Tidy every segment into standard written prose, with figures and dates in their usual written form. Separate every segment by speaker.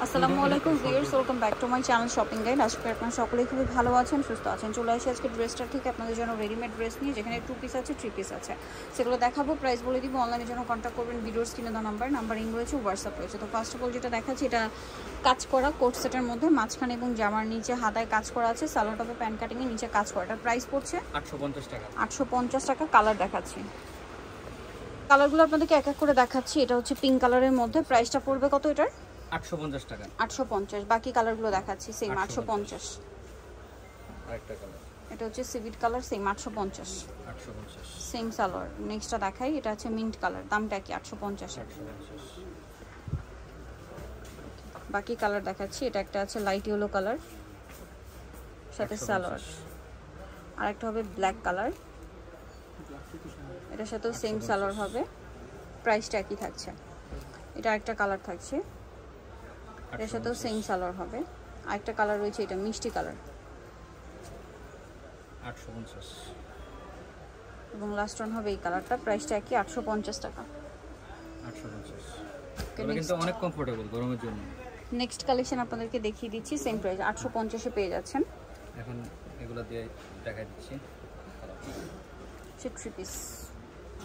Speaker 1: আসসালামু আলাইকুম viewers, welcome back to my channel shopping guide. আজকে আপনারা সকলেই খুবই ভালো আছেন, সুস্থ আছেন। চলে আসি আজকে ড্রেসটা ঠিক আপনাদের জন্য রেডিমেড ড্রেস নিয়ে, যেখানে 2 পিস আছে, 3 পিস আছে, সেগুলো দেখাবো, প্রাইস বলে দিব। অনলাইনের জন্য কন্ট্যাক্ট করবেন, ভিডিওর স্ক্রিনে দেওয়া নাম্বারিং রয়েছে, হোয়াটসঅ্যাপ রয়েছে। তো ফার্স্ট অফ অল যেটা দেখাচ্ছি, এটা কাজ করা কোট সেটের মধ্যে মাঝখানে এবং জামার নিচে হাতায় কাজ করা আছে, সালোয়ার টপে প্যান্ট কাটিংয়ে নিচে কাজ করা। এটার প্রাইস পড়ছে
Speaker 2: 850 টাকা।
Speaker 1: 850 টাকা। কালার দেখাচ্ছি, কালারগুলো আপনাদেরকে এক এক করে দেখাচ্ছি। এটা হচ্ছে পিঙ্ক কালারের মধ্যে, প্রাইসটা পড়বে কত এটার?
Speaker 2: 850 টাকা।
Speaker 1: 850। বাকি কালারগুলো দেখাচ্ছি, সেম 850।
Speaker 2: আরেকটা কালার,
Speaker 1: এটা হচ্ছে সিভিট কালার, সেম 850। সেম সালোয়ার। নেক্সটটা দেখাই, এটা হচ্ছে মিন্ট কালার, দামটা কি? 850 এর। বাকি কালার দেখাচ্ছি, এটা একটা আছে লাইট ইয়েলো কালার সাথে সালোয়ার, আর একটা হবে ব্ল্যাক কালার, এটার সাথেও সেম সালোয়ার হবে, প্রাইসটা একই থাকছে। এটা একটা কালার থাকছে, এটার সাথেও সেম সালোয়ার হবে। আরেকটা কালার রয়েছে, এটা মিষ্টি কালার,
Speaker 2: 850।
Speaker 1: এবং লাস্ট ওয়ান হবে এই কালারটা, প্রাইসটা একই, 850 টাকা।
Speaker 2: 850 এটা কিন্তু অনেক কমফোর্টেবল গরমের জন্য।
Speaker 1: নেক্সট কালেকশন আপনাদেরকে দেখিয়ে দিচ্ছি, সেম প্রাইস 850 এ পেয়ে যাচ্ছেন।
Speaker 2: এখন এগুলো দিয়ে দেখাই দিচ্ছি।
Speaker 1: 3 পিস,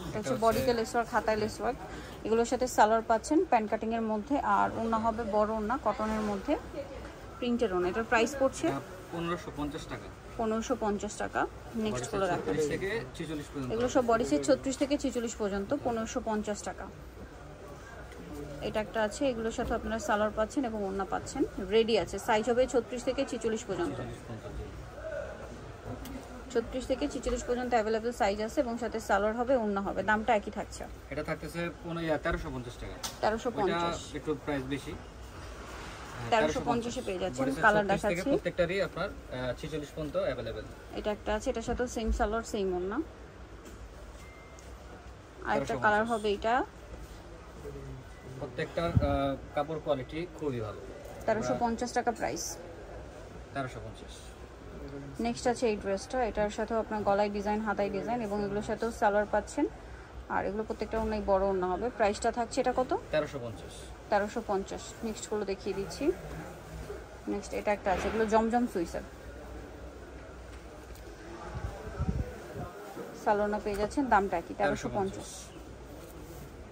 Speaker 1: এটা হচ্ছে বডিতে লেস ওয়ার্ক, হাতায় লেস ওয়ার্ক, এগুলোর সাথে সালোয়ার পাচ্ছেন প্যান্ট কাটিং এর মধ্যে, আর ওড়না হবে বড় ওড়না কটনের মধ্যে, প্রিন্টের ওড়না। এটার প্রাইস পড়ছে
Speaker 2: 1550 টাকা।
Speaker 1: 1550 টাকা। নেক্সট গুলো রাখুন,
Speaker 2: 36 থেকে 46 পর্যন্ত।
Speaker 1: এগুলো সব বডি সাইজ 36 থেকে 46 পর্যন্ত, 1550 টাকা। এটা একটা আছে, এগুলোর সাথে আপনারা সালোয়ার পাচ্ছেন এবং ওড়না পাচ্ছেন, রেডি আছে। সাইজ হবে 36 থেকে 46 পর্যন্ত, 36 থেকে 46 পর্যন্ত অ্যাভেলেবল সাইজ আছে, এবং সাথে সালোয়ার হবে, ওড়না হবে। দামটা একই থাকছে।
Speaker 2: এটা থাকতেছে 1350 টাকা।
Speaker 1: 1350,
Speaker 2: একটু প্রাইস বেশি।
Speaker 1: 1350 এ পেয়ে যাচ্ছেন। কালার দেখাচ্ছি,
Speaker 2: প্রত্যেকটারই আপনার 46 পর্যন্ত अवेलेबल।
Speaker 1: এটা একটা আছে, এটার সাথে সেম সালোয়ার সেম ওড়না। আরেকটা কালার হবে এটা,
Speaker 2: প্রত্যেকটার কাপড় কোয়ালিটি খুবই ভালো।
Speaker 1: 1350 টাকা প্রাইস।
Speaker 2: 1350।
Speaker 1: নেক্সট আছে এই ড্রেসটা, এটার সাথেও আপনার গলায় ডিজাইন, হাতায় ডিজাইন, এবং এগুলোর সাথেও সালোয়ার পাচ্ছেন, আর এগুলো প্রত্যেকটা অনেক বড় ওড়না হবে। প্রাইসটা থাকছে এটা কত?
Speaker 2: 1350।
Speaker 1: 1350। নেক্সট গুলো দেখিয়ে দিচ্ছি। নেক্সট এটা একটা আছে, এগুলো জমজম সুইসার, সালোনা পেয়ে যাচ্ছেন, দামটা কি? 1350।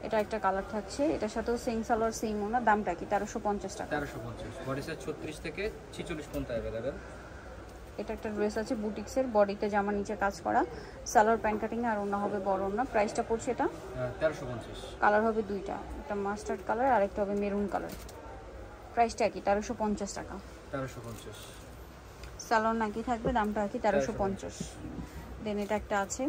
Speaker 1: এটা একটা কালার থাকছে, এটার সাথেও সেম সালোয়ার সেম ওড়না, দামটা কি? 1350 টাকা।
Speaker 2: 1350। বডি সাইজ 36 থেকে 46 পর্যন্ত अवेलेबल।
Speaker 1: এটা একটা ড্রেস আছে বুটিক্সের, বডিতে জামা নিচে কাজ করা, সালোয়ার প্যান্ট কাটিং আর ওড়না হবে বড় ওড়না। প্রাইসটা পড়ছে এটা
Speaker 2: 1350।
Speaker 1: কালার হবে দুইটা, একটা মাস্টার্ড কালার আর একটা হবে মেরুন কালার। প্রাইসটা কি? 1350 টাকা।
Speaker 2: 1350।
Speaker 1: সালোয়ার নাকি থাকবে, দামটা কি? 1350। দেন এটা একটা আছে,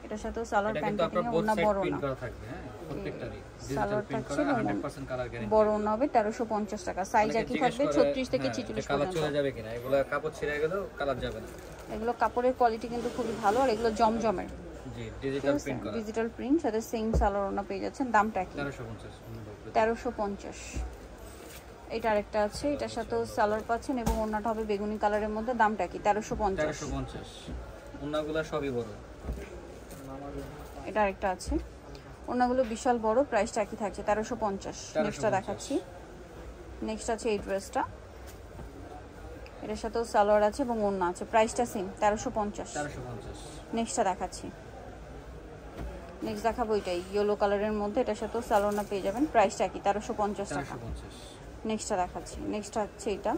Speaker 1: এটার সাথেও সালোয়ার প্যান্ট কাটিং এর ওড়না বড় ওড়না
Speaker 2: থাকবে। হ্যাঁ, প্রত্যেকটারই
Speaker 1: সালোয়ার থাকছে,
Speaker 2: 100% কালার গ্যারান্টি।
Speaker 1: বড় ওড়না হবে 1350 টাকা। সাইজ একই থাকবে 36 থেকে 46
Speaker 2: কালার
Speaker 1: পর্যন্ত।
Speaker 2: চলে যাবে কিনা, এগুলো কাপড় ছিঁড়ে গেলেও কালার যাবে না।
Speaker 1: এগুলো কাপড়ের কোয়ালিটি কিন্তু খুবই ভালো, আর এগুলো জমজমের,
Speaker 2: জি, ডিজিটাল প্রিন্ট করা।
Speaker 1: ডিজিটাল প্রিন্ট সাথে সেম সালোয়ার ওড়না পেয়ে যাচ্ছেন। দামটা কি?
Speaker 2: 1350।
Speaker 1: 1350। এটা আরেকটা আছে, এটার সাথেও সালোয়ার পাচ্ছেন এবং ওড়নাটা হবে বেগুনি কালারের মধ্যে, দামটা কি? 1350।
Speaker 2: 1350। ওড়নাগুলো সবই বড়।
Speaker 1: এটা আরেকটা আছে, ওড়নাগুলো বিশাল বড়, প্রাইসটা একই থাকছে, 1350। নেক্সটটা দেখাচ্ছি। নেক্সট আছে এই ড্রেসটা, এটার সাথেও সালোয়ার আছে এবং ওড়না আছে, প্রাইসটা সেম, 1350।
Speaker 2: 1350।
Speaker 1: নেক্সটটা দেখাচ্ছি। নেক্সট দেখাবো এটাই ইয়েলো কালারের মধ্যে, এটার সাথেও সালোয়ার পেয়ে যাবেন, প্রাইসটা কি? 1350 টাকা।
Speaker 2: 1350।
Speaker 1: নেক্সটটা দেখাচ্ছি। নেক্সট হচ্ছে এটা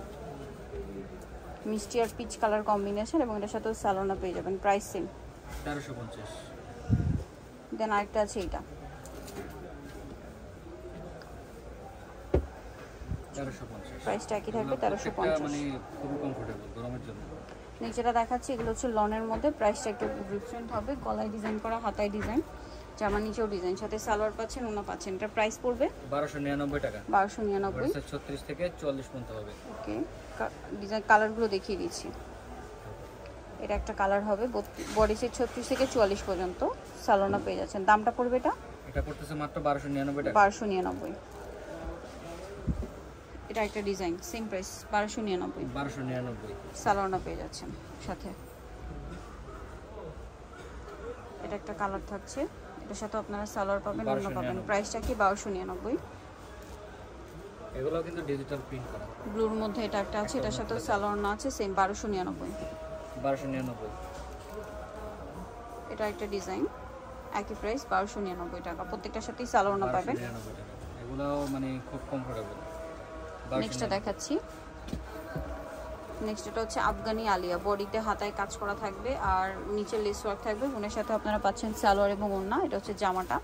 Speaker 1: মিষ্টি আর পিচ কালার কম্বিনেশন, এবং এটার সাথেও সালোয়ার পেয়ে যাবেন, প্রাইস সেম,
Speaker 2: 1350।
Speaker 1: দেন আরেকটা আছে এটা,
Speaker 2: 1350।
Speaker 1: প্রাইসটা একই থাকবে, 1350।
Speaker 2: মানে খুবই কমফোর্টেবল গরমের জন্য।
Speaker 1: নেক্সট যেটা দেখাচ্ছি, এগুলো হচ্ছে লনের মধ্যে, প্রাইসটা একটু ডিফারেন্ট হবে, গলায় ডিজাইন করা, হাতায় ডিজাইন, জামা নিচেও ডিজাইন, সাথে সালোয়ার পাচ্ছেন, ওনা পাচ্ছেন। এটা প্রাইস পড়বে
Speaker 2: 1299 টাকা।
Speaker 1: 1299।
Speaker 2: 36 থেকে 44 পর্যন্ত হবে।
Speaker 1: ওকে, ডিজাইন কালারগুলো দেখিয়ে দিচ্ছি। এটা একটা কালার হবে, বডি সাইজ 36 থেকে 44 পর্যন্ত, সালোনা পেয়ে যাচ্ছেন। দামটা পড়বে
Speaker 2: এটা পড়তেছে মাত্র 1299 টাকা।
Speaker 1: 1299। এটা একটা ডিজাইন, সেম প্রাইস, 1299।
Speaker 2: 1299।
Speaker 1: সালোনা পেয়ে যাচ্ছেন সাথে। এটা একটা কালার থাকছে, এটার সাথে আপনারা সালোয়ার পাবেন, ওড়না পাবেন, প্রাইসটা কি? 1299।
Speaker 2: এগুলো কিন্তু ডিজিটাল প্রিন্ট করা।
Speaker 1: ব্লুর মধ্যে এটা একটা আছে, এটার সাথে সালোয়ার না আছে, সেম 1299।
Speaker 2: 1299।
Speaker 1: এটা একটা ডিজাইন, একই প্রাইস 1299 টাকা। প্রত্যেকটার সাথেই সালোয়ার না পাবেন।
Speaker 2: 1299 টাকা। এগুলো মানে খুব কমফোর্টেবল।
Speaker 1: নেক্সটটা দেখাচ্ছি। নেক্সট এটা হচ্ছে আফগানি আলিয়া, বডিতে হাতায় কাজ করা থাকবে আর নিচে লেস ওয়ার্ক থাকবে। ওনার সাথে আপনারা পাচ্ছেন সালোয়ার এবং ওড়না। এটা হচ্ছে জামাটা,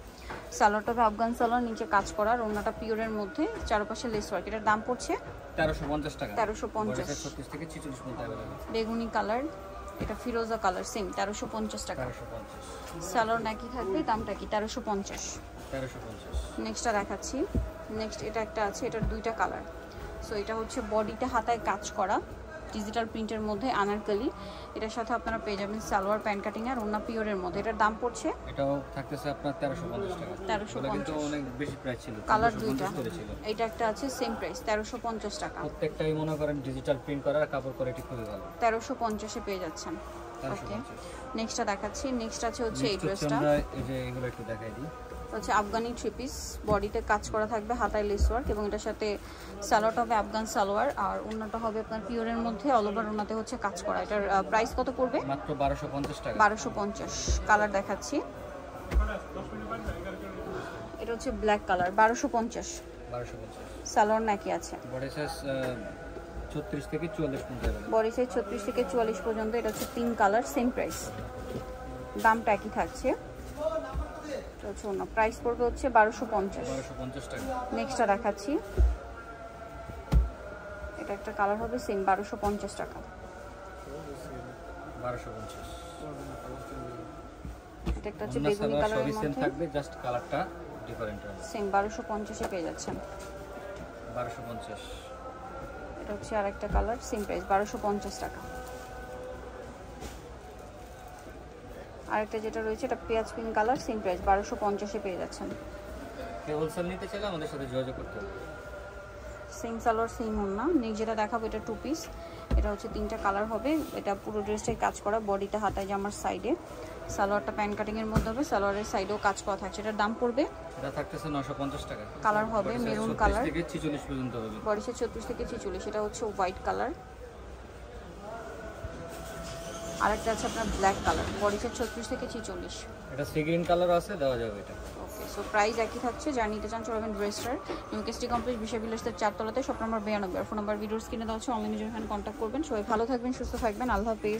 Speaker 1: সালোয়ারটা হবে আফগান সালোয়ার, নিচে কাজ করা, আর ওড়নাটা পিওরের মধ্যে, চারপাশে লেস ওয়ার্ক। এটার দাম পড়ছে
Speaker 2: 1350 টাকা।
Speaker 1: 1350।
Speaker 2: 36 থেকে 46 পর্যন্ত अवेलेबल।
Speaker 1: বেগুনি কালার, এটা ফিরোজা কালার, সেম 1350 টাকা।
Speaker 2: 1350।
Speaker 1: সালোয়ার নাকি থাকবে, দামটা কি 1350।
Speaker 2: 1350।
Speaker 1: নেক্সটটা দেখাচ্ছি। নেক্সট এটা একটা আছে, এটার দুইটা কালার। সো এটা হচ্ছে বডিতে হাতায় কাজ করা ডিজিটাল প্রিন্টের মধ্যে আনারকলি। এটার সাথে আপনারা পেয়ে যাবেন সালোয়ার প্যান্ট কাটিং আর ওন্না পিওরের মধ্যে। এটার দাম পড়ছে,
Speaker 2: এটাও থাকতেছে আপনার 1350 টাকা।
Speaker 1: 1350
Speaker 2: কিন্তু অনেক বেশি প্রাইস ছিল।
Speaker 1: কালার দুইটা,
Speaker 2: 1450 ছিল।
Speaker 1: এটা একটা আছে সেম প্রাইস 1350 টাকা।
Speaker 2: প্রত্যেকটাই মনে করেন ডিজিটাল প্রিন্ট করা, কাপড় কোয়ালিটি খুবই ভালো।
Speaker 1: 1350 এ পেয়ে যাচ্ছেন। ওকে,
Speaker 2: 1350।
Speaker 1: নেক্সটটা দেখাচ্ছি। নেক্সট আছে হচ্ছে এই ড্রেসটা,
Speaker 2: আমরা এই যে এগুলো একটু দেখাই দিই।
Speaker 1: হচ্ছে আফগানি থ্রি পিস, বডিতে কাজ করা থাকবে, হাতায় লেস ওয়ার্ক, এবং এটার সাথে সালোয়ারটা হবে আফগান সালোয়ার আর ওন্নাটা হবে আপনার পিওরের মধ্যে, অল ওভার ওন্নাতে হচ্ছে কাজ করা। এটার প্রাইস কত পড়বে?
Speaker 2: মাত্র 1250 টাকা।
Speaker 1: 1250। কালার দেখাচ্ছি, এটা হচ্ছে ব্ল্যাক কালার, 1250।
Speaker 2: 1250।
Speaker 1: সালোয়ার নাকি আছে,
Speaker 2: বডি সাইজ 36 থেকে 44 পর্যন্ত अवेलेबल।
Speaker 1: বডি সাইজ 36 থেকে 44 পর্যন্ত। এটা হচ্ছে পিঙ্ক কালার, সেম প্রাইস, দামটা একই থাকছে। না, প্রাইস পড়বে হচ্ছে 1250।
Speaker 2: 1250 টাকা।
Speaker 1: নেক্সটটা দেখাচ্ছি, এটা একটা কালার হবে সেম 1250 টাকা।
Speaker 2: 1250।
Speaker 1: এটা একটা হচ্ছে বেগুনি কালারের
Speaker 2: সবই সেম
Speaker 1: মধ্যে,
Speaker 2: থাকবে, জাস্ট কালারটা ডিফারেন্ট হবে।
Speaker 1: সেম 1250 এ পেয়ে যাচ্ছেন।
Speaker 2: 1250।
Speaker 1: এটা হচ্ছে আরেকটা কালার, সেম প্রাইস 1250 টাকা। আরেকটা যেটা রয়েছে এটা পেঁয়াজ পিঙ্ক কালার, সেম প্রাইস 1250 এ পেয়ে যাচ্ছেন।
Speaker 2: কেউ হোলসেল নিতে চাইলে আমাদের সাথে যোগাযোগ করতে হবে।
Speaker 1: সেম সালোয়ার সেম ওড়না। নেক্সট যেটা দেখাবো এটা টু পিস, এটা হচ্ছে তিনটা কালার হবে। এটা পুরো ড্রেসটাই কাজ করা, বডিতে হাতায় জামার সাইডে, সালোয়ারটা প্যান্ট কাটিং এর মধ্যে হবে, সালোয়ারের সাইডেও কাজ করা থাকছে। এটার দাম পড়বে,
Speaker 2: এটা থাকতেছে 950 টাকা।
Speaker 1: কালার হবে মেরুন কালার,
Speaker 2: 36 থেকে 46 পর্যন্ত হবে।
Speaker 1: বডি সাইজ 36 থেকে 46। এটা হচ্ছে হোয়াইট কালার। আরেকটা আছে আপনার ব্ল্যাক কালার, বডি সাইজ 36 থেকে 46।
Speaker 2: এটা সি গ্রিন কালার আছে, দেওয়া যাবে এটা।
Speaker 1: ওকে, সো প্রাইস একই থাকছে। যারা নিতে চান চলবেন ড্রেসটার নিউকেস্টি কমপ্লেক্স বিশা বিলাসের 4 তলাতে, shop number 92। Phone number videos কিনে দেওয়া হচ্ছে, অনলাইনে যখন কন্ট্যাক্ট করবেন। সবাই ভালো থাকবেন, সুস্থ থাকবেন, আল্লাহ হাফেজ।